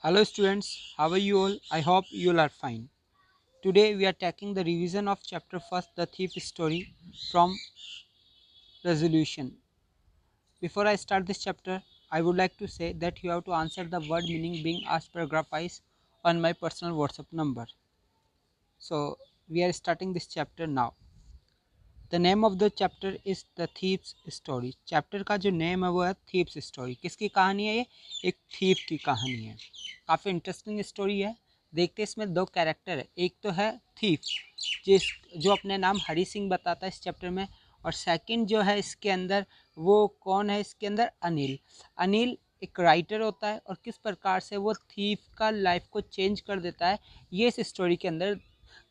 Hello students, how are you all? I hope you all are fine. Today we are taking the revision of chapter first, The Thief Story from Resolution. Before I start this chapter, I would like to say that you have to answer the word meaning being asked paragraph wise on my personal WhatsApp number. So we are starting this chapter now. The name of the chapter is the thieves story. Chapter का जो name है वो है thieves story. किसकी कहानी है ये? एक थीप की कहानी है। काफ़ी इंटरेस्टिंग स्टोरी है। देखते इसमें दो कैरेक्टर है, एक तो है थीप जो अपने नाम हरी सिंह बताता है इस चैप्टर में, और सेकंड जो है इसके अंदर वो कौन है इसके अंदर? अनिल। अनिल एक राइटर होता है और किस प्रकार से वो थीप का लाइफ को चेंज कर देता है ये इस स्टोरी के अंदर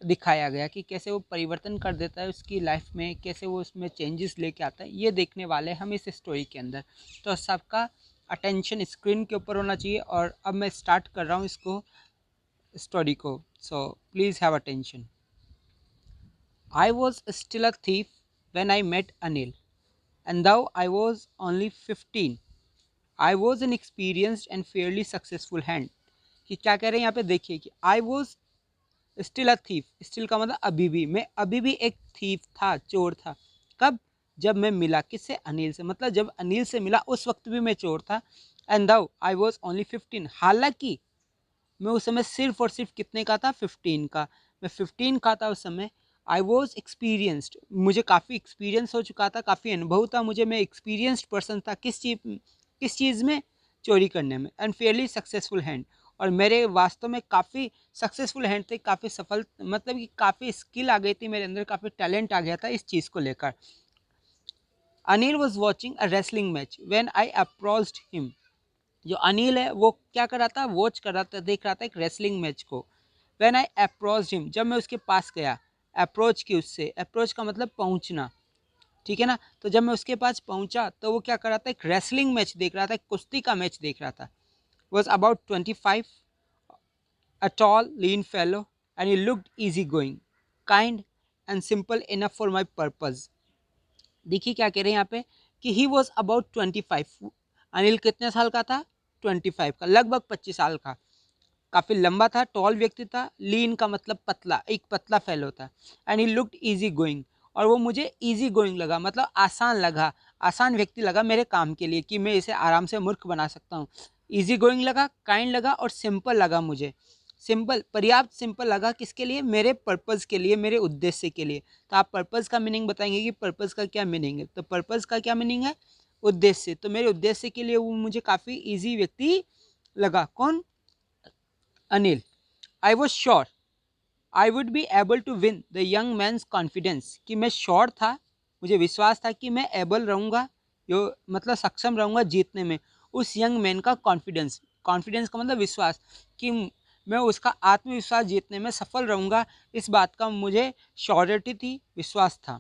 दिखाया गया कि कैसे वो परिवर्तन कर देता है उसकी लाइफ में, कैसे वो उसमें चेंजेस लेके आता है, ये देखने वाले हम इस स्टोरी के अंदर। तो सबका अटेंशन स्क्रीन के ऊपर होना चाहिए और अब मैं स्टार्ट कर रहा हूँ इसको स्टोरी को। So please have attention. I was still a thief when I met Anil, and though I was only 15, I was an experienced and fairly successful hand। कि क्या कह रहे हैं यहाँ पे देखिए कि I was still a thief. Still का मतलब अभी भी, मैं अभी भी एक थीफ था, चोर था। कब? जब मैं मिला किससे? अनिल से। मतलब जब अनिल से मिला उस वक्त भी मैं चोर था। And though I was only 15, हालांकि मैं उस समय सिर्फ और सिर्फ कितने का था? 15 का। मैं 15 का था उस समय। आई वॉज एक्सपीरियंस्ड, मुझे काफ़ी एक्सपीरियंस हो चुका था, काफ़ी अनुभव था मुझे, मैं एक्सपीरियंस्ड पर्सन था किस चीज़ में? चोरी करने में। एंड फेयरली सक्सेसफुल हैंड, और मेरे वास्तव में काफ़ी सक्सेसफुल हैंड थे, काफ़ी सफल, मतलब कि काफ़ी स्किल आ गई थी मेरे अंदर, काफ़ी टैलेंट आ गया था इस चीज़ को लेकर। Anil was watching a wrestling match when I approached him. जो अनिल है वो क्या कर रहा था? वॉच कर रहा था, देख रहा था एक रेसलिंग मैच को। व्हेन आई अप्रोच्ड हिम, जब मैं उसके पास गया, अप्रोच की उससे, अप्रोच का मतलब पहुंचना, ठीक है ना? तो जब मैं उसके पास पहुंचा तो वो क्या कर रहा था? एक रेसलिंग मैच देख रहा था, एक कुश्ती का मैच देख रहा था। Was about 25, a tall, lean fellow, and he looked easygoing, kind, and simple enough for my purpose। देखिए क्या कह रहे हैं यहाँ पे कि ही वॉज अबाउट 25। अनिल कितने साल का था? 25 का, लगभग 25 साल का। काफ़ी लंबा था, टॉल व्यक्ति था, लीन का मतलब पतला, एक पतला फेलो था। And he looked easy going, और वो मुझे ईजी गोइंग लगा, मतलब आसान लगा, आसान व्यक्ति लगा मेरे काम के लिए, कि मैं इसे आराम से मूर्ख बना सकता हूँ। ईजी गोइंग लगा, काइंड लगा, और सिंपल लगा मुझे। सिंपल, पर्याप्त सिंपल लगा किसके लिए? मेरे पर्पज़ के लिए, मेरे उद्देश्य के लिए। तो आप पर्पज़ का मीनिंग बताएंगे कि पर्पज़ का क्या मीनिंग है? तो पर्पज़ का क्या मीनिंग है? उद्देश्य। तो मेरे उद्देश्य के लिए वो मुझे काफ़ी ईजी व्यक्ति लगा। कौन? Anil. I was sure I would be able to win the young man's confidence, कि मैं श्योर था, मुझे विश्वास था कि मैं एबल रहूँगा, जो मतलब सक्षम रहूँगा जीतने में उस यंग मैन का कॉन्फिडेंस। कॉन्फिडेंस का मतलब विश्वास, कि मैं उसका आत्मविश्वास जीतने में सफल रहूँगा, इस बात का मुझे श्योरिटी थी, विश्वास था।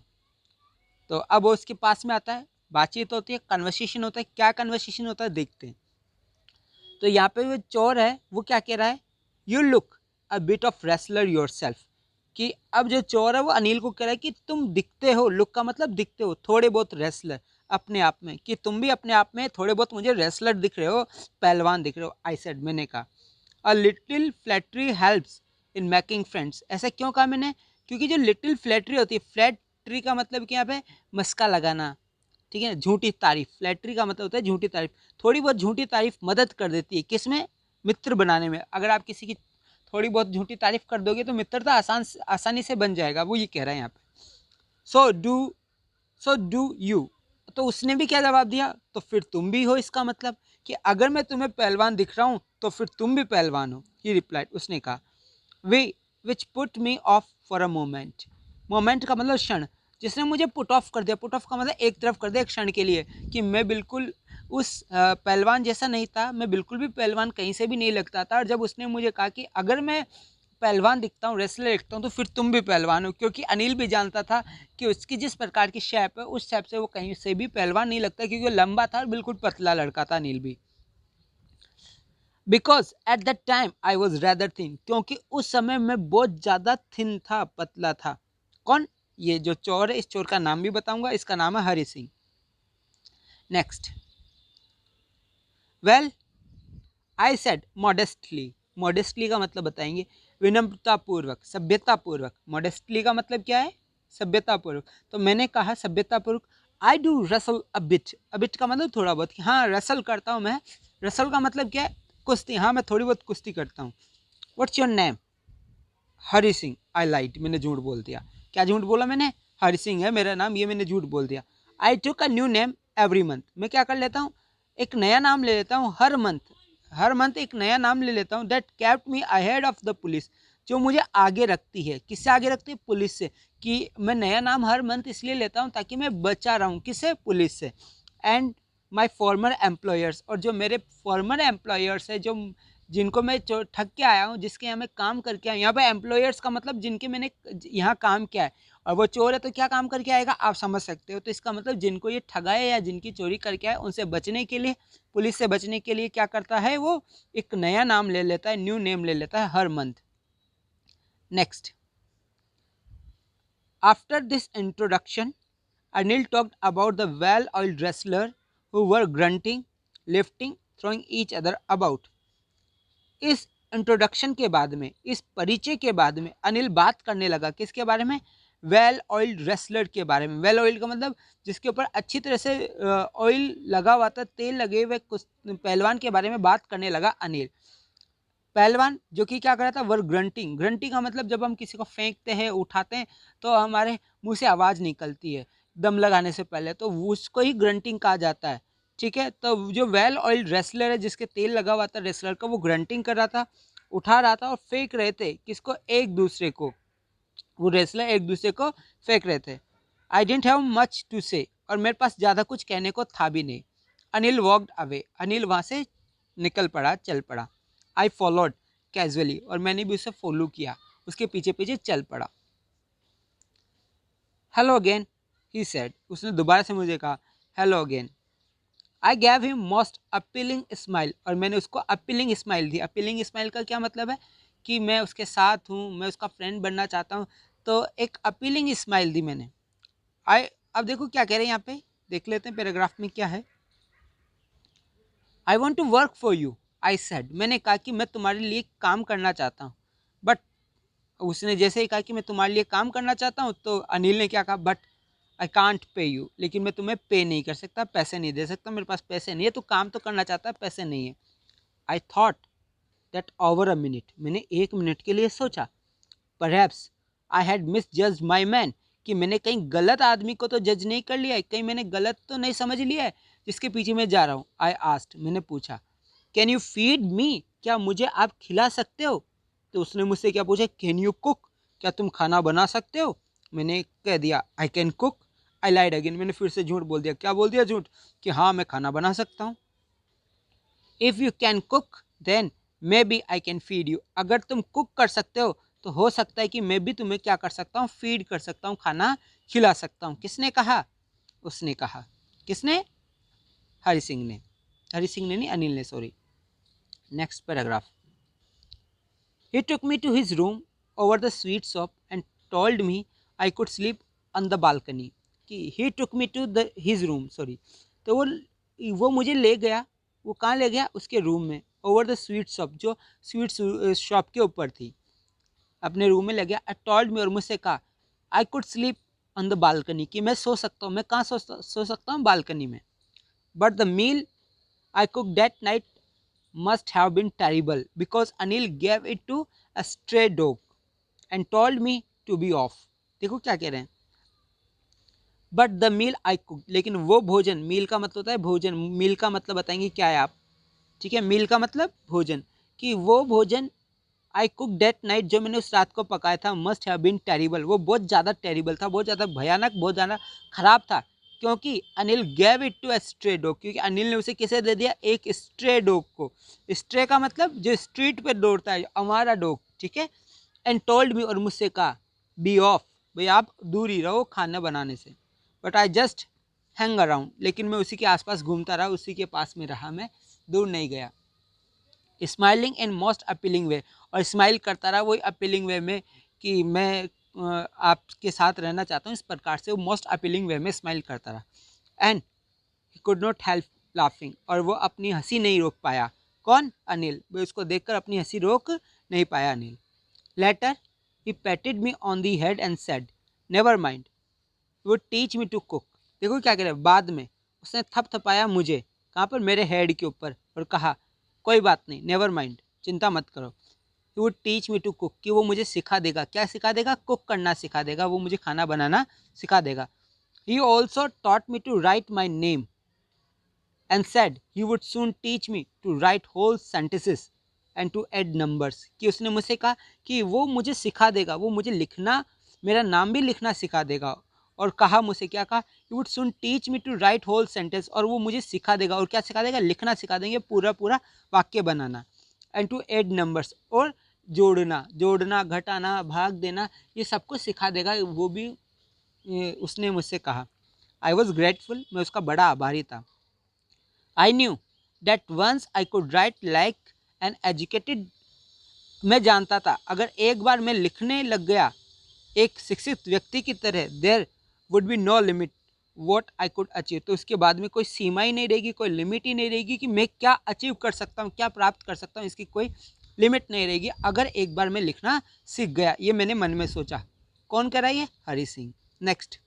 तो अब वो उसके पास में आता है, बातचीत होती है, कन्वर्सेशन होता है। क्या कन्वर्सेशन होता है देखते हैं। तो यहाँ पे वो चोर है वो क्या कह रहा है? You look a bit of wrestler your self. कि अब जो चोर है वो अनिल को कह रहा है कि तुम दिखते हो, लुक का मतलब दिखते हो, थोड़े बहुत रेसलर अपने आप में, कि तुम भी अपने आप में थोड़े बहुत मुझे रेसलर दिख रहे हो, पहलवान दिख रहे हो। आई सेड, मैंने कहा, a little flattery helps in making friends. ऐसा क्यों कहा मैंने? क्योंकि जो लिटिल फ्लैटरी होती है, फ्लैटरी का मतलब कि यहाँ पे मस्का लगाना, ठीक है, झूठी तारीफ। फ्लैटरी का मतलब होता है झूठी तारीफ। थोड़ी बहुत झूठी तारीफ मदद कर देती है किसमें? मित्र बनाने में। अगर आप किसी की थोड़ी बहुत झूठी तारीफ कर दोगे तो मित्रता आसानी से बन जाएगा, वो ये कह रहा है यहाँ पे। So do you. तो उसने भी क्या जवाब दिया? तो फिर तुम भी हो, इसका मतलब कि अगर मैं तुम्हें पहलवान दिख रहा हूँ तो फिर तुम भी पहलवान हो। ही रिप्लाइड, उसने कहा, way which put me off for a moment. Moment का मतलब क्षण, जिसने मुझे पुट ऑफ कर दिया। पुट ऑफ का मतलब एक तरफ कर दिया एक क्षण के लिए, कि मैं बिल्कुल उस पहलवान जैसा नहीं था, मैं बिल्कुल भी पहलवान कहीं से भी नहीं लगता था। और जब उसने मुझे कहा कि अगर मैं पहलवान दिखता हूँ, रेसलर दिखता हूँ, तो फिर तुम भी पहलवान हो, क्योंकि अनिल भी जानता था कि उसकी जिस प्रकार की शेप है उस शेप से वो कहीं से भी पहलवान नहीं लगता, क्योंकि वो लंबा था और बिल्कुल पतला लड़का था अनिल भी। Because at that time I was rather thin, क्योंकि उस समय मैं बहुत ज़्यादा थिन था, पतला था। कौन? ये जो चोर है, इस चोर का नाम भी बताऊंगा, इसका नाम है Hari Singh. Next, well I said modestly, modestly का मतलब बताएंगे विनम्रतापूर्वक, सभ्यतापूर्वक। मॉडेस्टली का मतलब क्या है? सभ्यतापूर्वक। तो मैंने कहा सभ्यतापूर्वक, I do rustle a bit. A bit का मतलब थोड़ा बहुत, हाँ रसल करता हूँ मैं। रसल का मतलब क्या है? कुश्ती, हाँ मैं थोड़ी बहुत कुश्ती करता हूँ। What's your name? Hari Singh. I light, मैंने झूठ बोल दिया। क्या झूठ बोला मैंने? हरी सिंह है मेरा नाम, ये मैंने झूठ बोल दिया। I took a new name every month. मैं क्या कर लेता हूँ? एक नया नाम ले लेता हूँ हर मंथ। हर मंथ एक नया नाम ले लेता हूँ। That kept me ahead of the police, जो मुझे आगे रखती है। किससे आगे रखती है? पुलिस से। कि मैं नया नाम हर मंथ इसलिए लेता हूँ ताकि मैं बचा रहा हूँ। किससे? पुलिस से। एंड माई फॉर्मर एम्प्लॉयर्स, और जो मेरे फॉर्मर एम्प्लॉयर्स है, जो जिनको मैं ठग के आया हूँ, जिसके यहाँ मैं काम करके आया हूँ। यहाँ पे एम्प्लॉयर्स का मतलब जिनके मैंने यहाँ काम किया है। और वो चोर है तो क्या काम करके आएगा, आप समझ सकते हो। तो इसका मतलब जिनको ये ठगाए या जिनकी चोरी करके आए, उनसे बचने के लिए, पुलिस से बचने के लिए क्या करता है, वो एक नया नाम ले लेता है, न्यू नेम ले लेता है हर month. Next, after this introduction Anil talked about the well-oiled wrestlers who were grunting, lifting, throwing each other about. इस इंट्रोडक्शन के बाद में, इस परिचय के बाद में अनिल बात करने लगा किसके बारे में? वेल ऑयल्ड रेसलर के बारे में। वेल ऑयल का मतलब जिसके ऊपर अच्छी तरह से ऑयल लगा हुआ था, तेल लगे हुए पहलवान के बारे में बात करने लगा अनिल। पहलवान जो कि क्या कर रहा था? वर ग्रंटिंग। ग्रंटिंग का मतलब जब हम किसी को फेंकते हैं, उठाते हैं, तो हमारे मुंह से आवाज़ निकलती है दम लगाने से पहले, तो उसको ही ग्रंटिंग कहा जाता है। ठीक है, तो जो वेल ऑयल्ड रेसलर है, जिसके तेल लगा हुआ था रेसलर का, वो ग्रंटिंग कर रहा था, उठा रहा था और फेंक रहे थे किसको? एक दूसरे को। वो रेसलर एक दूसरे को फेंक रहे थे। आई डेंट हैव मच टू से, और मेरे पास ज़्यादा कुछ कहने को था भी नहीं। अनिल वॉकड अवे, अनिल वहाँ से निकल पड़ा, चल पड़ा। आई फॉलोड कैजुअली, और मैंने भी उसे फॉलो किया, उसके पीछे पीछे चल पड़ा। हेलो अगेन, ही सेड, उसने दोबारा से मुझे कहा hello again. I gave him most appealing smile, और मैंने उसको अपीलिंग स्माइल दी। अपीलिंग स्माइल का क्या मतलब है? कि मैं उसके साथ हूँ, मैं उसका फ्रेंड बनना चाहता हूँ, तो एक अपीलिंग स्माइल दी मैंने। आई, अब देखो क्या कह रहे हैं यहाँ पे, देख लेते हैं पैराग्राफ में क्या है। I want to work for you, I said, मैंने कहा कि मैं तुम्हारे लिए काम करना चाहता हूँ। बट उसने जैसे ही कहा कि मैं तुम्हारे लिए काम करना चाहता हूँ, तो अनिल ने क्या कहा? But I can't pay you, लेकिन मैं तुम्हें पे नहीं कर सकता, पैसे नहीं दे सकता, मेरे पास पैसे नहीं है। तो काम तो करना चाहता है, पैसे नहीं है। I thought that over a minute, मैंने एक मिनट के लिए सोचा। परहैप्स आई हैड मिस जज माई मैन, कि मैंने कहीं गलत आदमी को तो जज नहीं कर लिया है, कहीं मैंने गलत तो नहीं समझ लिया है जिसके पीछे मैं जा रहा हूँ। आई आस्क्ड, मैंने पूछा, कैन यू फीड मी, क्या मुझे आप खिला सकते हो? तो उसने मुझसे क्या पूछा? कैन यू कुक, क्या तुम खाना बना सकते हो? मैंने कह दिया I can cook. I lied again, मैंने फिर से झूठ बोल दिया। क्या बोल दिया झूठ? कि हाँ मैं खाना बना सकता हूँ। If you can cook then maybe I can feed you, अगर तुम कुक कर सकते हो तो हो सकता है कि मैं भी तुम्हें क्या कर सकता हूँ? फीड कर सकता हूँ, खाना खिला सकता हूँ। किसने कहा? उसने कहा। किसने? हरि सिंह ने। हरि सिंह ने नहीं, अनिल ने, sorry. Next paragraph. He took me to his room over the sweet shop and told me I could sleep on the balcony. कि he took me to the his room, sorry, तो वो मुझे ले गया। वो कहाँ ले गया? उसके रूम में। ओवर द स्वीट शॉप, जो स्वीट शॉप के ऊपर थी, अपने रूम में ले गया। आई टॉल्ड मी, और मुझसे कहा I could sleep on the balcony, कि मैं सो सकता हूँ। मैं कहाँ सो सकता हूँ? बालकनी में। But the meal I cooked that night must have been terrible because Anil gave it to a stray dog and told me to be off. देखो क्या कह रहे हैं? But the meal I cook, लेकिन वो भोजन, मील का मतलब होता है भोजन, मील का मतलब बताएंगे क्या है आप? ठीक है, मील का मतलब भोजन, कि वो भोजन आई कुक डेट नाइट, जो मैंने उस रात को पकाया था, मस्ट हैव बीन टेरिबल, वो बहुत ज़्यादा टेरिबल था, बहुत ज़्यादा भयानक, बहुत ज़्यादा खराब था। क्योंकि Anil gave it to a stray dog, क्योंकि अनिल ने उसे किसे दे दिया? एक स्ट्रे डॉग को। स्ट्रे का मतलब जो स्ट्रीट पे दौड़ता है, हमारा डॉग। ठीक है। एंड टोल्ड मी, और मुझसे कहा बी ऑफ, भाई आप दूर ही रहो खाना बनाने से। But I just hang around, लेकिन मैं उसी के आसपास घूमता रहा, उसी के पास में रहा, मैं दूर नहीं गया। Smiling in most appealing way, और स्माइल करता रहा वही अपीलिंग वे में, कि मैं आपके साथ रहना चाहता हूँ, इस प्रकार से वो मोस्ट अपीलिंग वे में स्माइल करता रहा। And he could not help laughing, और वो अपनी हंसी नहीं रोक पाया। कौन? अनिल। मैं उसको देखकर अपनी हंसी रोक नहीं पाया Anil. Later he patted me on the head and said never mind would teach me to cook. देखो क्या कह रहे हैं, बाद में उसने थपथपाया मुझे, कहाँ पर? मेरे हेड के ऊपर, और कहा कोई बात नहीं, नेवर माइंड, चिंता मत करो। He would teach me to cook, कि वो मुझे सिखा देगा। क्या सिखा देगा? कुक करना सिखा देगा, वो मुझे खाना बनाना सिखा देगा। He also taught me to write my name and said he would soon teach me to write whole sentences and to add numbers. कि उसने मुझसे कहा कि वो मुझे सिखा देगा, वो मुझे लिखना, मेरा नाम भी लिखना सिखा देगा। और कहा मुझसे, क्या कहा? He would soon teach me to write whole sentence, और वो मुझे सिखा देगा। और क्या सिखा देगा? लिखना सिखा देंगे, पूरा पूरा वाक्य बनाना। एंड टू ऐड नंबर्स, और जोड़ना, जोड़ना, घटाना, भाग देना, ये सब कुछ सिखा देगा, वो भी उसने मुझसे कहा। आई वॉज ग्रेटफुल, मैं उसका बड़ा आभारी था। I knew that once I could write like an educated, मैं जानता था अगर एक बार मैं लिखने लग गया एक शिक्षित व्यक्ति की तरह, there would be no limit what I could achieve, तो उसके बाद में कोई सीमा ही नहीं रहेगी, कोई लिमिट ही नहीं रहेगी कि मैं क्या अचीव कर सकता हूँ, क्या प्राप्त कर सकता हूँ, इसकी कोई लिमिट नहीं रहेगी अगर एक बार मैं लिखना सीख गया। ये मैंने मन में सोचा। कौन कह रहा है ये? Hari Singh. Next,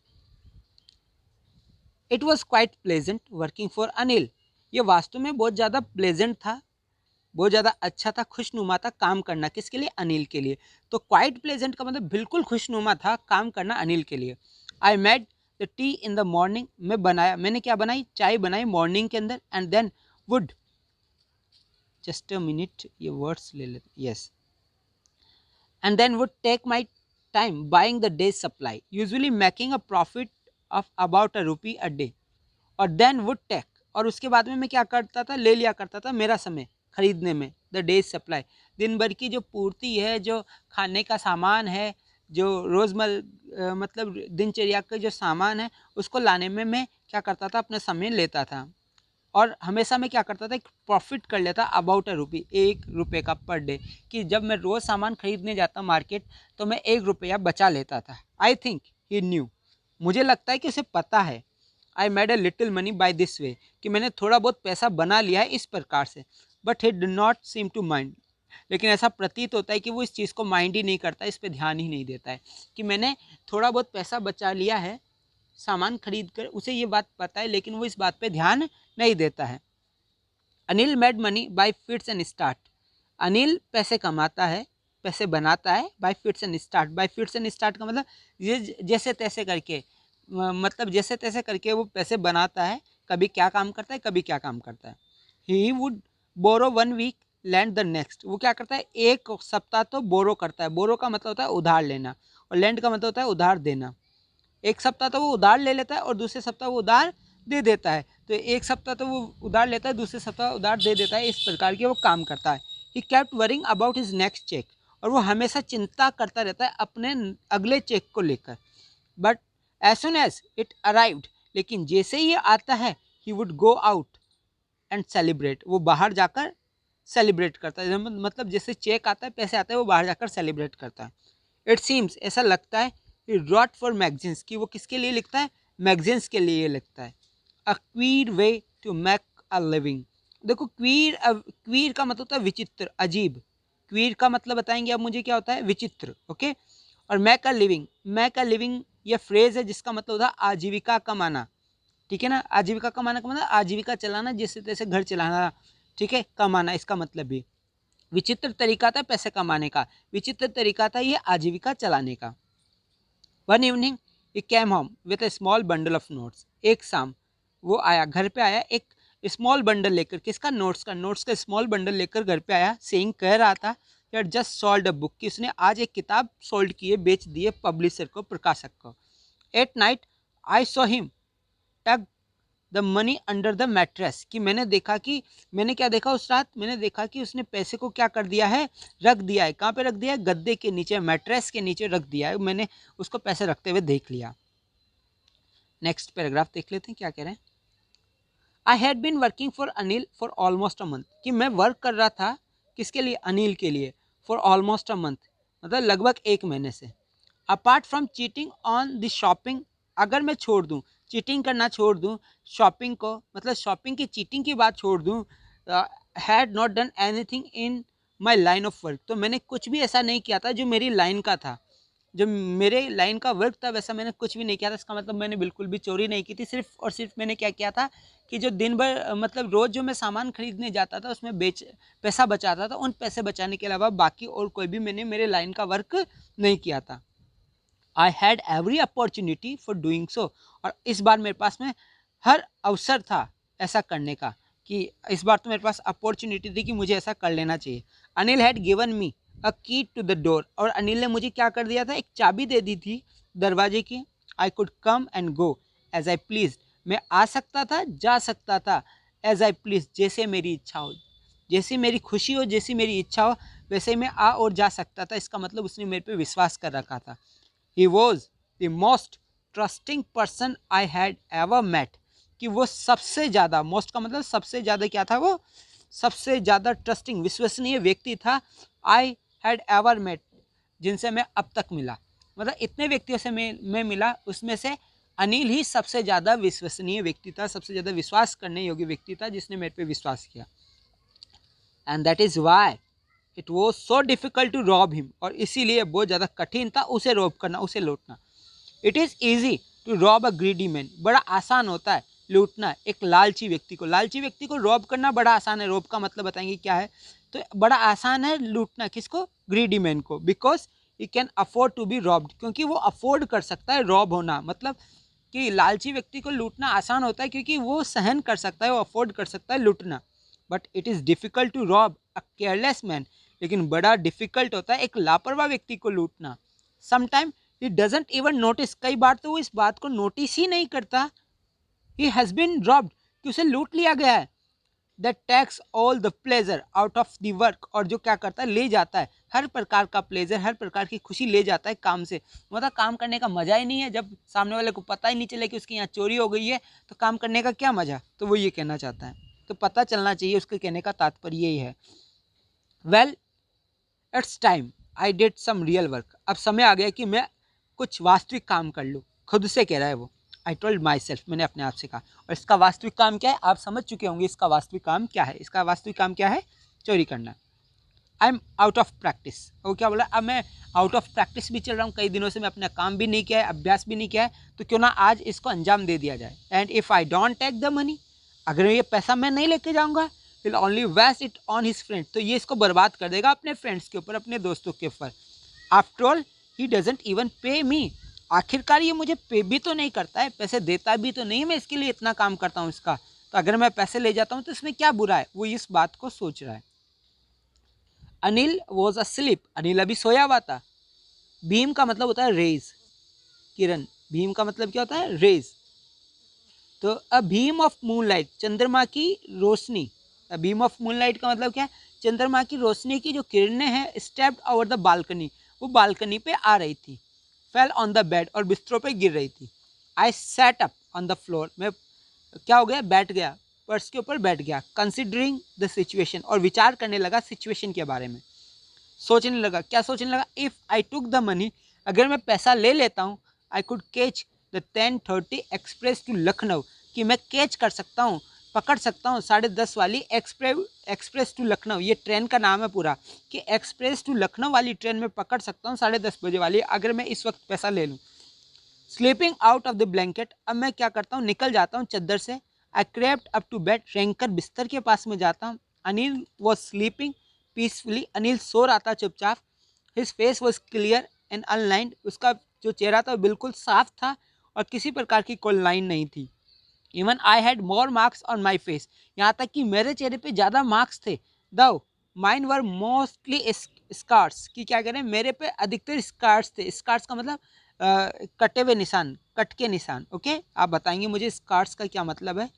it was quite pleasant working for Anil. ये वास्तव में बहुत ज़्यादा प्लेजेंट था, बहुत ज़्यादा अच्छा था, खुशनुमा था काम करना। किसके लिए? अनिल के लिए। तो क्वाइट प्लेजेंट का मतलब बिल्कुल खुशनुमा था काम करना अनिल के लिए। I made the T in the morning, मैं बनाया, मैंने क्या बनाई? चाय बनाई मॉर्निंग के अंदर। And then would, just a minute, ये वर्ड्स ले लेते, yes, and then would take my time buying the day supply, usually making a profit of about a rupee a day. और देन वुड टेक, और उसके बाद में मैं क्या करता था? ले लिया करता था मेरा समय खरीदने में, द डेज सप्लाई, दिन भर की जो पूर्ति है, जो खाने का सामान है, जो रोज़मर्रा मतलब दिनचर्या का जो सामान है, उसको लाने में मैं क्या करता था? अपना समय लेता था। और हमेशा मैं क्या करता था? एक प्रॉफिट कर लेता अबाउट अ रुपी, 1 रुपये का पर डे, कि जब मैं रोज़ सामान खरीदने जाता मार्केट तो मैं 1 रुपया बचा लेता था। आई थिंक ही न्यू, मुझे लगता है कि उसे पता है। I made a little money by this way, कि मैंने थोड़ा बहुत पैसा बना लिया है इस प्रकार से। But he did not seem to mind, लेकिन ऐसा प्रतीत होता है कि वो इस चीज़ को माइंड ही नहीं करता, इस पर ध्यान ही नहीं देता है कि मैंने थोड़ा बहुत पैसा बचा लिया है सामान खरीद कर। उसे ये बात पता है, लेकिन वो इस बात पे ध्यान नहीं देता है। Anil made money by fits and start, Anil पैसे कमाता है, पैसे बनाता है bye fits and start. Bye fits and start का मतलब ये जैसे तैसे करके, मतलब जैसे तैसे करके वो पैसे बनाता है। कभी क्या काम करता है, कभी क्या काम करता है। He would borrow 1 week land the next, वो क्या करता है? 1 सप्ताह तो बोरो करता है। बोरो का मतलब होता है उधार लेना, और लैंड का मतलब होता है उधार देना। 1 सप्ताह तो वो उधार ले लेता है और दूसरे सप्ताह वो उधार दे देता है। तो 1 सप्ताह तो वो उधार लेता है, दूसरे सप्ताह उधार दे देता है। इस प्रकार के वो काम करता है। He kept worrying about his next cheque, और वो हमेशा चिंता करता रहता है अपने अगले चेक को लेकर। But as soon as it arrived, लेकिन जैसे ही ये आता है, he would go out and celebrate, वो बाहर जाकर सेलिब्रेट करता है। मतलब जैसे चेक आता है, पैसे आते हैं, वो बाहर जाकर सेलिब्रेट करता है। इट सीम्स, ऐसा लगता है, रॉट फॉर मैगजीन्स, कि वो किसके लिए लिखता है? मैगजीन्स के लिए लिखता है। A queer way to make a living, देखो क्वीर, क्वीर का मतलब होता है विचित्र, अजीब। क्वीर का मतलब बताएंगे अब मुझे क्या होता है? विचित्र। ओके। और make a living, make a living ये फ्रेज है जिसका मतलब होता है आजीविका कमाना। ठीक है ना? आजीविका कमाना का मतलब आजीविका चलाना, जिससे तैसे घर चलाना। ठीक है, कमाना इसका मतलब भी। विचित्र तरीका था पैसे कमाने का, विचित्र तरीका था ये आजीविका चलाने का। One evening he came home with A small bundle of notes, एक शाम वो आया, घर पे आया एक स्मॉल बंडल लेकर। किसका? नोट्स का। नोट्स का स्मॉल बंडल लेकर घर पे आया, सेइंग, कह रहा था यार जस्ट सोल्ड अ बुक, कि उसने आज एक किताब सोल्ड की है, बेच दी है पब्लिशर को, प्रकाशक को। At night I saw him tug the money under the mattress, कि मैंने देखा कि, मैंने क्या देखा उस रात? मैंने देखा कि उसने पैसे को क्या कर दिया है? रख दिया है। कहाँ पे रख दिया है? गद्दे के नीचे, मैट्रेस के नीचे रख दिया है। मैंने उसको पैसे रखते हुए देख लिया। नेक्स्ट पैराग्राफ देख लेते हैं क्या कह रहे हैं। I had been working for Anil for almost a month, कि मैं वर्क कर रहा था किसके लिए? अनिल के लिए। फॉर ऑलमोस्ट अ मंथ मतलब लगभग 1 महीने से। Apart from cheating on the shopping, अगर मैं छोड़ दूँ, चीटिंग करना छोड़ दूँ, शॉपिंग को, मतलब शॉपिंग की चीटिंग की बात छोड़ दूँ, had not done anything in my line of work, तो मैंने कुछ भी ऐसा नहीं किया था जो मेरी लाइन का था, जो मेरे लाइन का वर्क था वैसा मैंने कुछ भी नहीं किया था। इसका मतलब मैंने बिल्कुल भी चोरी नहीं की थी, सिर्फ और सिर्फ मैंने क्या किया था कि जो दिन भर मतलब रोज़ जो मैं सामान खरीदने जाता था उसमें पैसा बचाता था, उन पैसे बचाने के अलावा बाकी और कोई भी मैंने मेरे लाइन का वर्क नहीं किया था। I had every opportunity for doing so, और इस बार मेरे पास में हर अवसर था ऐसा करने का, कि इस बार तो मेरे पास अपॉर्चुनिटी थी कि मुझे ऐसा कर लेना चाहिए। अनिल हैड गिवन मी अ की टू द डोर, और अनिल ने मुझे क्या कर दिया था, एक चाबी दे दी थी दरवाजे की। I could come and go as I please, मैं आ सकता था जा सकता था, एज आई प्लीज जैसे मेरी इच्छा हो, जैसी मेरी खुशी हो, जैसी मेरी इच्छा हो वैसे ही मैं आ और जा सकता था। इसका मतलब उसने मेरे पे विश्वास कर रखा था। He was the most trusting person I had ever met, कि वो सबसे ज़्यादा, मोस्ट का मतलब सबसे ज़्यादा क्या था, वो सबसे ज़्यादा ट्रस्टिंग विश्वसनीय व्यक्ति था आई हैड एवर मेट, जिनसे मैं अब तक मिला। मतलब इतने व्यक्तियों से मैं मिला, उसमें से अनिल ही सबसे ज़्यादा विश्वसनीय व्यक्ति था, सबसे ज़्यादा विश्वास करने योग्य व्यक्ति था जिसने मेरे पे विश्वास किया। And that is why it was so difficult to rob him, और इसीलिए बहुत ज़्यादा कठिन था उसे रॉब करना, उसे लूटना। It is easy to rob a greedy man, बड़ा आसान होता है लूटना एक लालची व्यक्ति को। लालची व्यक्ति को रॉब करना बड़ा आसान है, रॉब का मतलब बताएंगे क्या है, तो बड़ा आसान है लूटना किसको, ग्रीडी मैन को, because he can afford to be robbed, क्योंकि वो अफोर्ड कर सकता है रॉब होना। मतलब कि लालची व्यक्ति को लूटना आसान होता है क्योंकि वो सहन कर सकता है, वो अफोर्ड कर सकता है लूटना। But it is difficult to rob a careless man, लेकिन बड़ा डिफिकल्ट होता है एक लापरवाह व्यक्ति को लूटना। Sometime he doesn't even notice, कई बार तो वो इस बात को नोटिस ही नहीं करता, ही हैज़ बीन रॉब्ड, कि उसे लूट लिया गया है। That takes all the pleasure out of the work, और जो क्या करता है, ले जाता है हर प्रकार का प्लेजर, हर प्रकार की खुशी ले जाता है काम से। मतलब काम करने का मज़ा ही नहीं है, जब सामने वाले को पता ही नहीं चले कि उसकी यहाँ चोरी हो गई है तो काम करने का क्या मज़ा, तो वो ये कहना चाहता है। तो पता चलना चाहिए, उसके कहने का तात्पर्य यही है। Well it's time I did some real work, अब समय आ गया कि मैं कुछ वास्तविक काम कर लूँ, खुद से कह रहा है वो। आई टोल्ड माई सेल्फ, मैंने अपने आप से कहा। और इसका वास्तविक काम क्या है, आप समझ चुके होंगे इसका वास्तविक काम क्या है। इसका वास्तविक काम क्या है, चोरी करना। I am out of practice, वो क्या बोला, अब मैं आउट ऑफ प्रैक्टिस भी चल रहा हूँ, कई दिनों से मैं अपना काम भी नहीं किया है, अभ्यास भी नहीं किया है, तो क्यों ना आज इसको अंजाम दे दिया जाए। And if I don't take the money, अगर ये पैसा मैं नहीं लेके जाऊँगा, will only waste it on his friend, तो ये इसको बर्बाद कर देगा अपने फ्रेंड्स के ऊपर, अपने दोस्तों के ऊपर। After all he doesn't even पे मी, आखिरकार ये मुझे पे भी तो नहीं करता है, पैसे देता भी तो नहीं है, मैं इसके लिए इतना काम करता हूँ इसका, तो अगर मैं पैसे ले जाता हूँ तो इसमें क्या बुरा है, वो इस बात को सोच रहा है। अनिल वॉज अस्लीप, अनिल अभी सोया हुआ था। भीम का मतलब होता है रेज, किरण, भीम का मतलब क्या होता है, रेज। तो अ भीम ऑफ मूनलाइट, चंद्रमा की रोशनी, अ भीम ऑफ मूनलाइट का मतलब क्या है, चंद्रमा की रोशनी की जो किरणें हैं स्टेप्ड ओवर द बालकनी, वो बालकनी पे आ रही थी। फेल ऑन द बेड, और बिस्तरों पे गिर रही थी। I sat up on the floor, मैं क्या हो गया, बैठ गया, फर्श के ऊपर बैठ गया। कंसिडरिंग द सिचुएशन, और विचार करने लगा सिचुएशन के बारे में, सोचने लगा। क्या सोचने लगा, if I took the money, अगर मैं पैसा ले लेता हूँ, I could catch the 10:30 express to Lucknow, कि मैं कैच कर सकता हूँ, पकड़ सकता हूँ 10:30 वाली एक्सप्रेस टू लखनऊ, ये ट्रेन का नाम है पूरा, कि एक्सप्रेस टू लखनऊ वाली ट्रेन में पकड़ सकता हूँ 10:30 बजे वाली, अगर मैं इस वक्त पैसा ले लूँ। Sleeping out of the blanket, अब मैं क्या करता हूँ, निकल जाता हूँ चद्दर से। I crept up to bed, रेंकर बिस्तर के पास में जाता हूँ। Anil was sleeping peacefully, Anil सो रहा था चुपचाप। His face was clear and unlined, उसका जो चेहरा था वो बिल्कुल साफ था और किसी प्रकार की कोई लाइन नहीं थी। Even I had more marks on my face, यहाँ तक कि मेरे चेहरे पे ज़्यादा मार्क्स थे। दो माइन वर मोस्टली स्कार्स, कि क्या करें, मेरे पे अधिकतर स्कार्स थे। स्कार्स का मतलब कटे हुए निशान, कट के निशान। ओके, आप बताएंगे मुझे स्कार्स का क्या मतलब है,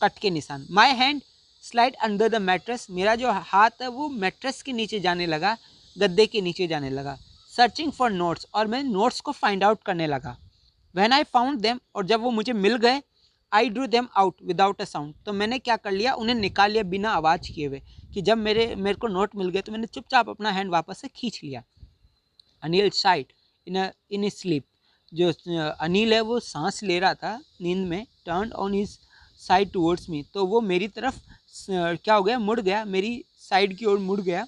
कट के निशान। My hand slide under the mattress, मेरा जो हाथ है वो मैट्रेस के नीचे जाने लगा, गद्दे के नीचे जाने लगा। सर्चिंग फॉर नोट्स, और मैं नोट्स को फाइंड आउट करने लगा। व्हेन आई फाउंड देम, और जब वो मुझे मिल गए, I drew them out without a sound, तो मैंने क्या कर लिया, उन्हें निकाल लिया बिना आवाज़ किए हुए, कि जब मेरे को नोट मिल गए तो मैंने चुपचाप अपना हैंड वापस से खींच लिया। अनिल साइड इन स्लीप, जो अनिल है वो सांस ले रहा था नींद में, turn on his side towards me, तो वो मेरी तरफ क्या हो गया, मुड़ गया, मेरी साइड की ओर मुड़ गया।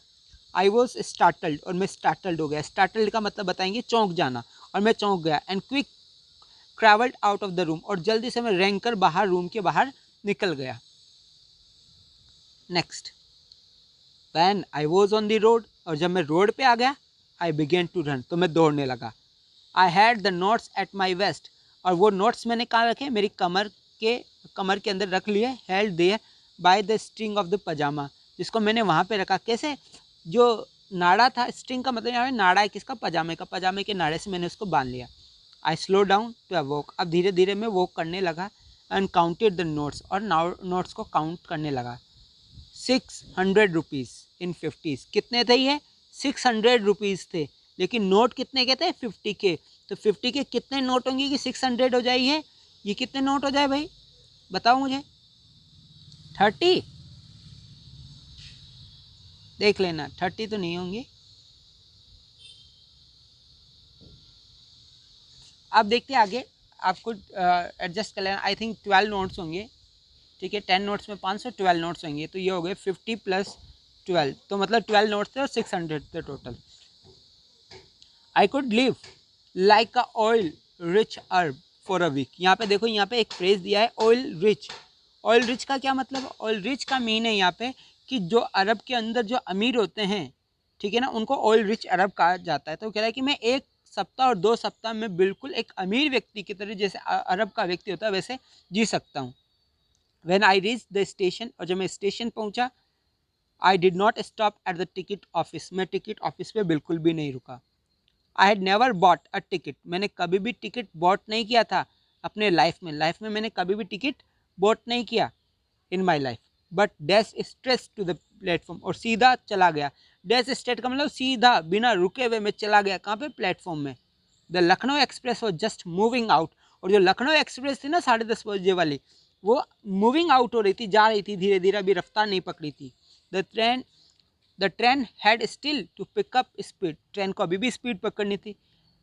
आई वॉज स्टार्टल्ड, और मैं स्टार्टल्ड हो गया। स्टार्टल्ड का मतलब बताएंगे चौंक जाना, और मैं चौंक गया। And quick travelled out of the room, और जल्दी से मैं रेंग कर बाहर, रूम के बाहर निकल गया। Next, when I was on the road, और जब मैं रोड पे आ गया, आई बिगेन टू रन, तो मैं दौड़ने लगा। I had the notes at my waste, और वो नोट्स मैंने कहाँ रखे, मेरी कमर के अंदर रख लिए। Held there by the string of the pyjama, जिसको मैंने वहाँ पे रखा। कैसे, जो नाड़ा था, स्ट्रिंग का मतलब यहाँ पे नाड़ा है किसका, पजामे का, पजामे के नाड़े से मैंने उसको बांध लिया। I slow down to a walk, अब धीरे धीरे मैं वॉक करने लगा। एंड काउंटेड द नोट्स, और नोट्स को काउंट करने लगा। 600 रुपीज़ इन 50s, कितने थे ये, 600 रुपीज़ थे, लेकिन नोट कितने के थे, 50 के। तो 50 के कितने नोट होंगे कि 600 हो जाइए, ये कितने नोट हो जाए भाई, बताओ मुझे। 30, देख लेना, 30 तो नहीं होंगे। अब देखते हैं आगे, आपको एडजस्ट कर लेना। आई थिंक 12 नोट्स होंगे, ठीक है, 10 नोट्स में 500, 12 नोट्स होंगे, तो ये हो गए 50 प्लस 12, तो मतलब 12 नोट्स थे और 600 थे total. I could live like a oil rich अर्ब फॉर अ वीक। यहाँ पे देखो, यहाँ पे एक फ्रेज दिया है ऑयल रिच। ऑयल रिच का क्या मतलब, ऑयल रिच का मीन है यहाँ पे कि जो अरब के अंदर जो अमीर होते हैं, ठीक है ना, उनको ऑयल रिच अरब कहा जाता है। तो कह रहा है कि मैं 1 सप्ताह और 2 सप्ताह में बिल्कुल एक अमीर व्यक्ति की तरह, जैसे अरब का व्यक्ति होता है वैसे जी सकता हूँ। When I reach the station, और जब मैं स्टेशन पहुंचा, आई did not stop at the ticket office, मैं टिकट ऑफिस पे बिल्कुल भी नहीं रुका। I had never bought a ticket, मैंने कभी भी टिकट बॉट नहीं किया था अपने लाइफ में मैंने कभी भी टिकट बॉट नहीं किया in my life. But dashed straight to the platform, और सीधा चला गया। डैश स्ट्रेट का मतलब सीधा, बिना रुके हुए मैं चला गया, कहाँ पे, प्लेटफॉर्म में। The Lucknow express was just moving out, और जो लखनऊ एक्सप्रेस थी ना 10:30 बजे वाली, वो मूविंग आउट हो रही थी, जा रही थी धीरे धीरे, अभी रफ्तार नहीं पकड़ी थी। The train had still to pick up speed, train को अभी भी स्पीड पकड़नी थी।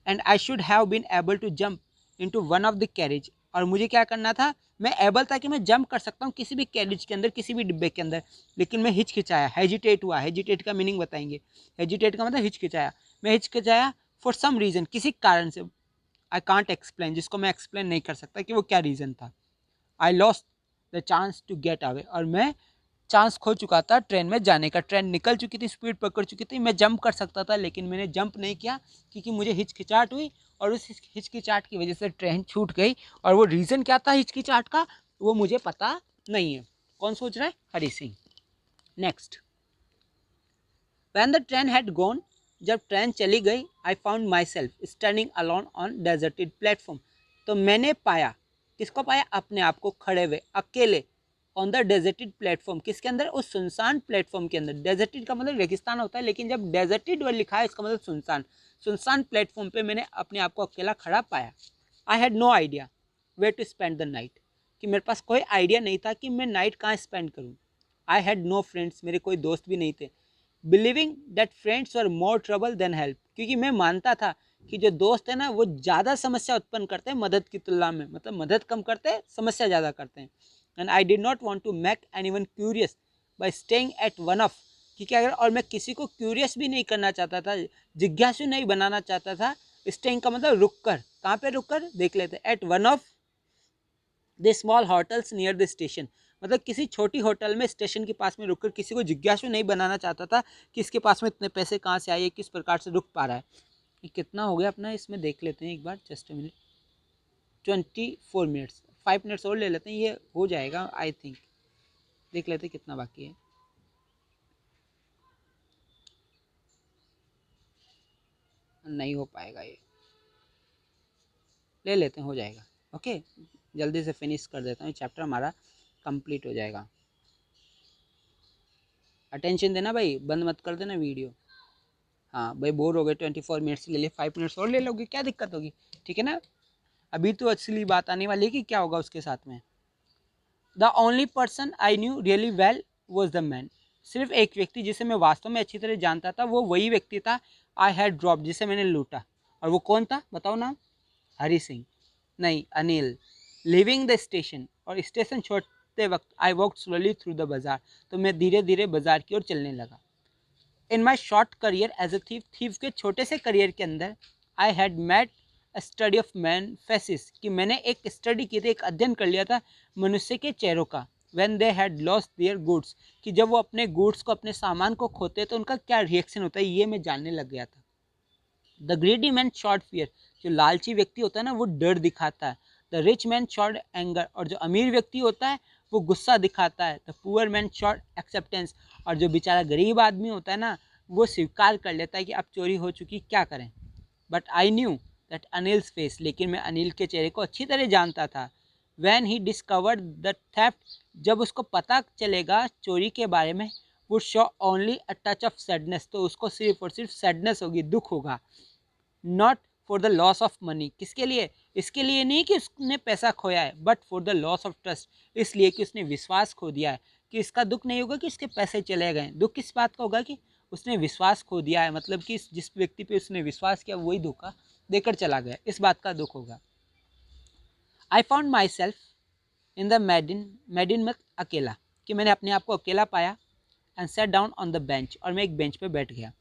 And I should have been able to jump into one of the carriage, और मुझे क्या करना था, मैं एबल था कि मैं जंप कर सकता हूँ किसी भी कैरेज के अंदर, किसी भी डिब्बे के अंदर, लेकिन मैं हिचकिचाया, हेजिटेट हुआ। हेजिटेट का मीनिंग बताएंगे, हेजिटेट का मतलब हिचकिचाया। मैं हिचकिचाया फॉर सम रीज़न, किसी कारण से, आई कांट एक्सप्लेन, जिसको मैं एक्सप्लेन नहीं कर सकता कि वो क्या रीज़न था। I lost the chance to get away, और मैं चांस खो चुका था ट्रेन में जाने का। ट्रेन निकल चुकी थी, स्पीड पकड़ चुकी थी, मैं जंप कर सकता था, लेकिन मैंने जंप नहीं किया क्योंकि मुझे हिचकिचाहट हुई, और उस हिचकिचाहट की वजह से ट्रेन छूट गई। और वो रीज़न क्या था हिचकिचाहट का, वो मुझे पता नहीं है। कौन सोच रहा है, Hari Singh. Next, when the train had gone, जब ट्रेन चली गई, I found myself standing alone on deserted platform, तो मैंने पाया, किसको पाया, अपने आप को खड़े हुए अकेले ऑन द डेजर्टेड प्लेटफॉर्म, किसके अंदर, उस सुनसान प्लेटफॉर्म के अंदर। डेजर्टेड का मतलब रेगिस्तान होता है, लेकिन जब डेजर्टेड वर्ड लिखा है इसका मतलब सुनसान। सुनसान प्लेटफॉर्म पे मैंने अपने आप को अकेला खड़ा पाया। I had no idea where to spend the night, कि मेरे पास कोई आइडिया नहीं था कि मैं नाइट कहाँ स्पेंड करूँ। आई हैड नो फ्रेंड्स, मेरे कोई दोस्त भी नहीं थे। Believing that friends were more trouble than help, क्योंकि मैं मानता था कि जो दोस्त है ना वो ज़्यादा समस्या उत्पन्न करते हैं मदद की तुलना में, मतलब मदद कम करते हैं, समस्या ज़्यादा करते हैं। And I did not want to make anyone curious by staying at one of, क्योंकि अगर, और मैं किसी को क्यूरियस भी नहीं करना चाहता था, जिज्ञासु नहीं बनाना चाहता था। स्टेइंग का मतलब रुक कर, कहाँ पे रुक कर, देख लेते, at one of the small hotels near the station, मतलब किसी छोटी होटल में स्टेशन के पास में रुककर किसी को जिज्ञासु नहीं बनाना चाहता था कि इसके पास में इतने पैसे कहाँ से आए, किस प्रकार से रुक पा रहा है। ये कितना हो गया अपना, इसमें देख लेते हैं एक बार, just a minute. 24 minutes, 5 minutes और ले लेते हैं, ये हो जाएगा आई थिंक। देख लेते हैं कितना बाकी है। नहीं हो पाएगा ये, ले लेते हैं, हो जाएगा। ओके, जल्दी से फिनिश कर देता हूँ, चैप्टर हमारा कंप्लीट हो जाएगा। अटेंशन देना भाई, बंद मत कर देना वीडियो। हाँ भाई, बोर हो गए, 24 मिनट्स ले लिए, 5 मिनट्स और ले लोगे, क्या दिक्कत होगी, ठीक है ना। अभी तो असली बात आने वाली है कि क्या होगा उसके साथ में। The only person I knew really well was the man, सिर्फ एक व्यक्ति जिसे मैं वास्तव में अच्छी तरह जानता था, वो वही व्यक्ति था। आई हैड ड्रॉप, जिसे मैंने लूटा, और वो कौन था, बताओ नाम। हरी सिंह नहीं, अनिल। लिविंग द स्टेशन, और स्टेशन भागते वक्त I walk slowly through the बाजार, तो मैं धीरे धीरे बाजार की ओर चलने लगा। In my short career as a thief, thief के छोटे से करियर के अंदर I had made study of man faces, कि मैंने एक स्टडी की थी, एक अध्ययन कर लिया था मनुष्य के चेहरों का। When they had lost their goods, कि जब वो अपने गुड्स को, अपने सामान को खोते हैं तो उनका क्या रिएक्शन होता है, ये मैं जानने लग गया था। The greedy man short fear, जो लालची व्यक्ति होता है ना वो डर दिखाता है। The rich man short anger, और जो अमीर व्यक्ति होता है वो गुस्सा दिखाता है। The poor man short acceptance, और जो बेचारा गरीब आदमी होता है ना वो स्वीकार कर लेता है कि अब चोरी हो चुकी, क्या करें। But I knew that Anil's face, लेकिन मैं अनिल के चेहरे को अच्छी तरह जानता था। When he discovered the theft, जब उसको पता चलेगा चोरी के बारे में, वो show only a touch of sadness, तो उसको सिर्फ और सिर्फ सैडनेस होगी, दुख होगा। Not for the loss of money, किसके लिए, इसके लिए नहीं कि उसने पैसा खोया है, but for the loss of trust, इसलिए कि उसने विश्वास खो दिया है। कि इसका दुख नहीं होगा कि उसके पैसे चले गए, दुख किस बात का होगा कि उसने विश्वास खो दिया है, मतलब कि जिस व्यक्ति पे उसने विश्वास किया वही धोखा देकर चला गया, इस बात का दुख होगा। I found myself in the maidan में अकेला, कि मैंने अपने आप को अकेला पाया। And sat down on the bench, और मैं एक बेंच पे बैठ गया।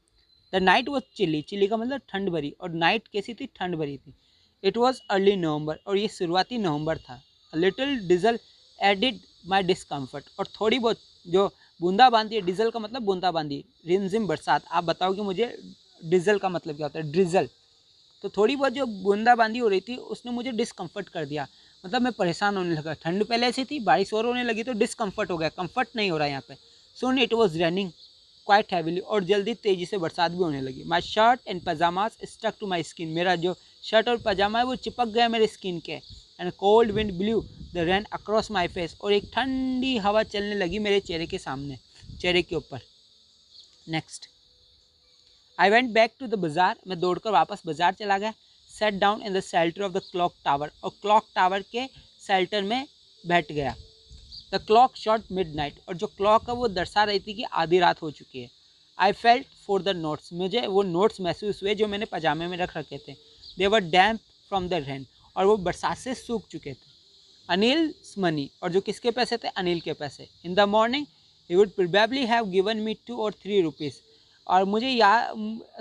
The night was chilly, chilly का मतलब ठंड भरी, और नाइट कैसी थी, ठंड भरी थी। इट वॉज अर्ली नवंबर, और ये शुरुआती नवंबर था। लिटिल डिजल एडिड माई डिस्कम्फर्ट, और थोड़ी बहुत जो बूंदाबांदी है, डीजल का मतलब बूंदाबांदी, रिमझिम बरसात, आप बताओ कि मुझे डीजल का मतलब क्या होता है, ड्रिजल। तो थोड़ी बहुत जो बूंदाबांदी हो रही थी उसने मुझे डिस्कम्फर्ट कर दिया, मतलब मैं परेशान होने लगा। ठंड पहले से थी, बारिश और होने लगी तो डिस्कम्फर्ट हो गया, कंफर्ट नहीं हो रहा यहाँ पे। Soon it was raining quite heavily, और जल्दी तेजी से बरसात भी होने लगी। My shirt and pyjamas stuck to my skin, मेरा जो शर्ट और पजामा है वो चिपक गया मेरे स्किन के। And cold wind blew the rain across my face, और एक ठंडी हवा चलने लगी मेरे चेहरे के सामने, चेहरे के ऊपर। Next I went back to the bazaar, मैं दौड़कर वापस बाजार चला गया। Sat down in the shelter of the clock tower, और क्लॉक टावर के शेल्टर में बैठ गया। द क्लॉक शॉट मिडनाइट, और जो क्लॉक है वो दर्शा रही थी कि आधी रात हो चुकी है। I felt for the notes, मुझे वो नोट्स महसूस हुए जो मैंने पजामे में रख रखे थे। दे वर डैम्प फ्रॉम द रेन, और वो बरसात से सूख चुके थे। अनिल मनी, और जो किसके पैसे थे, अनिल के पैसे। In the morning he would probably have given me 2 or 3 rupees, और मुझे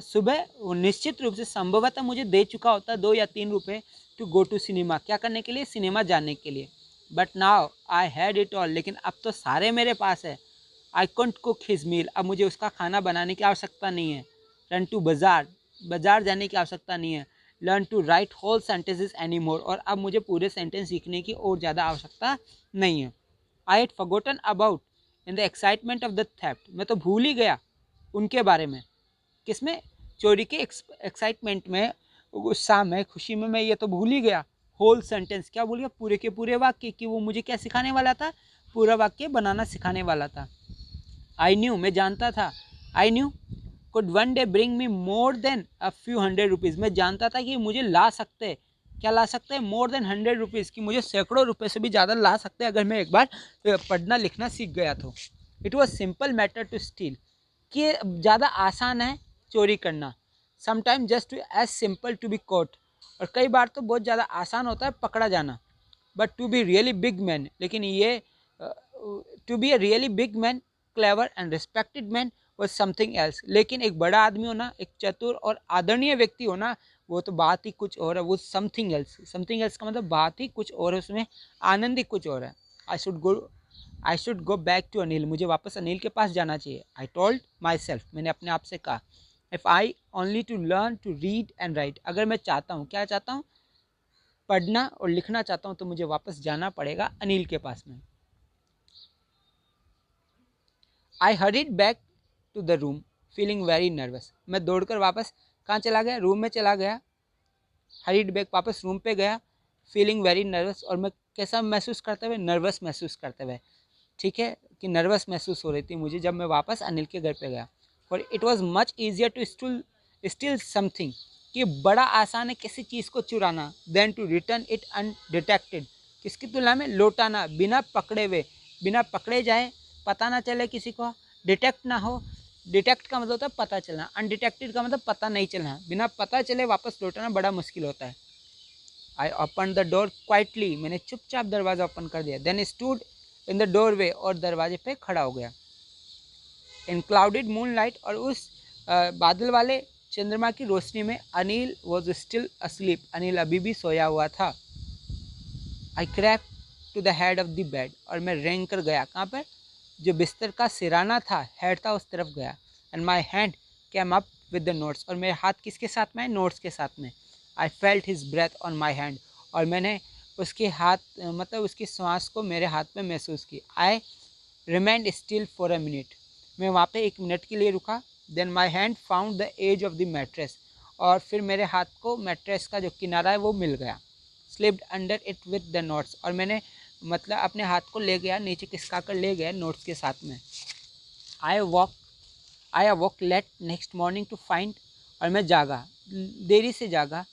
सुबह वो निश्चित रूप से संभवतः मुझे दे चुका होता 2 या 3 रुपये टू गो टू सिनेमा, क्या करने के लिए, सिनेमा जाने के लिए। But now I had it all, लेकिन अब तो सारे मेरे पास है। आई कंट कुक हिज मील, अब मुझे उसका खाना बनाने की आवश्यकता नहीं है। रन टू बाजार, बाजार जाने की आवश्यकता नहीं है। Learn to write whole sentences any more, और अब मुझे पूरे सेंटेंस सीखने की और ज़्यादा आवश्यकता नहीं है। I had forgotten about in the excitement of the theft, मैं तो भूल ही गया उनके बारे में, किसमें, चोरी के एक्साइटमेंट में, उत्साह में, खुशी में, मैं ये तो भूल ही गया। होल सेंटेंस, क्या भूल गया, पूरे के पूरे वाक्य, कि वो मुझे क्या सिखाने वाला था, पूरा वाक्य बनाना सिखाने वाला था। आई न्यू, मैं जानता था, I new could one day bring me more than a few 100 rupees, मैं जानता था कि मुझे ला सकते, क्या ला सकते हैं, मोर देन 100 रुपीज़, कि मुझे सैकड़ों रुपये से भी ज़्यादा ला सकते हैं अगर मैं एक बार पढ़ना लिखना सीख गया तो। It was simple matter to steal, कि ज़्यादा आसान है चोरी करना। Sometime just as simple to be caught, और कई बार तो बहुत ज़्यादा आसान होता है पकड़ा जाना। But to be really big man, लेकिन ये to be a really big man, clever and respected man was something else, लेकिन एक बड़ा आदमी होना, एक चतुर और आदरणीय व्यक्ति होना, वो तो बात ही कुछ और है, वो समथिंग एल्स। समथिंग एल्स का मतलब बात ही कुछ और है, उसमें आनंद ही कुछ और है। I should go back to Anil, मुझे वापस अनिल के पास जाना चाहिए। आई टोल्ड माई सेल्फ, मैंने अपने आप से कहा। If I only to learn to read and write, अगर मैं चाहता हूँ, क्या चाहता हूँ, पढ़ना और लिखना चाहता हूँ, तो मुझे वापस जाना पड़ेगा अनिल के पास में। I hurried back to the room feeling very nervous, मैं दौड़कर वापस कहाँ चला गया, रूम में चला गया। हरीड बैक, वापस रूम पे गया। फीलिंग वेरी नर्वस, और मैं कैसा महसूस करते हुए, नर्वस महसूस करते हुए, ठीक है, कि नर्वस महसूस हो रही थी मुझे जब मैं वापस अनिल के घर पे गया। For it was much easier to steal something, कि बड़ा आसान है किसी चीज़ को चुराना, then to return it undetected, किसकी तुलना में, लौटाना बिना पकड़े हुए, बिना पकड़े जाए, पता ना चले किसी को, डिटेक्ट ना हो। डिटेक्ट का मतलब होता है पता चलना, अनडिटेक्टेड का मतलब पता नहीं चलना, बिना पता चले वापस लौटाना बड़ा मुश्किल होता है। I open the door quietly, मैंने चुपचाप दरवाज़ा ओपन कर दिया। Then stood in the doorway, और दरवाजे पे खड़ा हो गया। इन क्लाउडेड मूनलाइट, और उस बादल वाले चंद्रमा की रोशनी में Anil was still asleep, Anil अभी भी सोया हुआ था। I crept to the head of the bed, और मैं रेंग कर गया कहाँ पर, जो बिस्तर का सिराना था, हेड था, उस तरफ गया। And my hand cam up with the notes, और मेरे हाथ किसके साथ में, नोट्स के साथ में। I felt his breath on my hand, और मैंने उसके हाथ मतलब उसकी सांस को मेरे हाथ में महसूस की। I remained still for a minute, मैं वहाँ पे 1 मिनट के लिए रुका। Then my hand found the edge of the mattress, और फिर मेरे हाथ को मैट्रेस का जो किनारा है वो मिल गया। Slipped under it with the notes, और मैंने मतलब अपने हाथ को ले गया नीचे, खिसका कर ले गया नोट्स के साथ में। I woke late next morning to find, और मैं जागा, देरी से जागा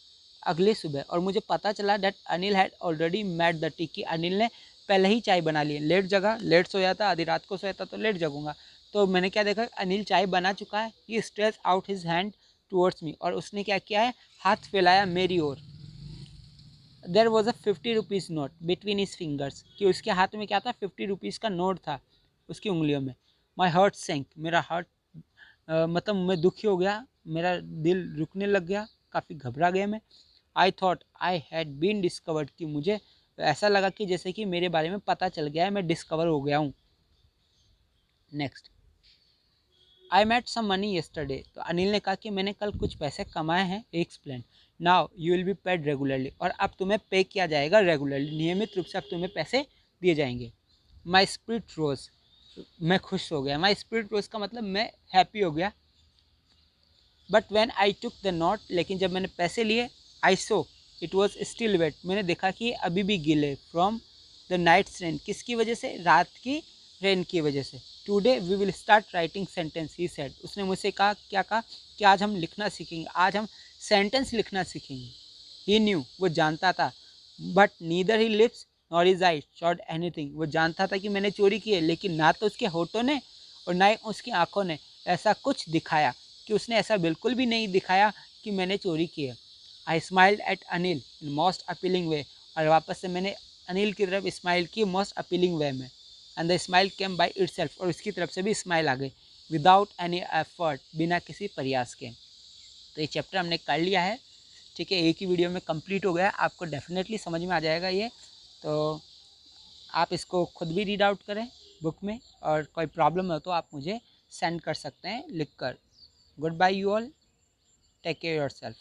अगली सुबह, और मुझे पता चला that Anil had already made the T, कि अनिल ने पहले ही चाय बना ली। लेट जगा, लेट सोया था, आधी रात को सोया था, तो लेट जगूंगा। तो मैंने क्या देखा, अनिल चाय बना चुका है। He stretched out his hand towards me, और उसने क्या किया है, हाथ फैलाया मेरी ओर। There was a 50 rupees note between his fingers, कि उसके हाथ में क्या था, 50 रुपीज़ का नोट था उसकी उंगलियों में। माई हार्ट सेंक, मेरा हार्ट मतलब मैं दुखी हो गया, मेरा दिल रुकने लग गया, काफ़ी घबरा गया मैं। I thought I had been discovered, कि मुझे ऐसा लगा कि जैसे कि मेरे बारे में पता चल गया है, मैं डिस्कवर हो गया हूँ। Next, I made some money yesterday, तो अनिल ने कहा कि मैंने कल कुछ पैसे कमाए हैं। Explain, now you will be paid regularly, और अब तुम्हें पे किया जाएगा रेगुलरली, नियमित रूप से अब तुम्हें पैसे दिए जाएंगे। माई स्पिरिट रोज, मैं खुश हो गया। माई स्पिरिट रोज का मतलब मैं हैप्पी हो गया। But when I took the note, लेकिन जब मैंने पैसे लिए, I saw it was still wet, मैंने देखा कि अभी भी गीले। फ्रॉम द नाइट्स रेन, किसकी वजह से, रात की रेन की वजह से। Today we will start writing sentence, he said, उसने मुझसे कहा, क्या कहा, कि आज हम लिखना सीखेंगे, आज हम सेंटेंस लिखना सीखेंगे। ही न्यू, वो जानता था, but neither he lips nor his eye showed anything, वो जानता था कि मैंने चोरी की है, लेकिन ना तो उसके होठों ने और ना ही उसकी आंखों ने ऐसा कुछ दिखाया, कि उसने ऐसा बिल्कुल भी नहीं दिखाया कि मैंने चोरी की है। I smiled at Anil in most appealing way, और वापस से मैंने अनिल की तरफ स्माइल की मोस्ट अपीलिंग वे में। And the smile came by it self, और उसकी तरफ से भी स्माइल आ गई, विदाउट एनी एफर्ट, बिना किसी प्रयास के। तो ये चैप्टर हमने कर लिया है, ठीक है, एक ही वीडियो में कंप्लीट हो गया। आपको डेफिनेटली समझ में आ जाएगा ये। तो आप इसको खुद भी रीड आउट करें बुक में, और कोई प्रॉब्लम हो तो आप मुझे सेंड कर सकते हैं लिख कर। Goodbye you all. Take care yourself.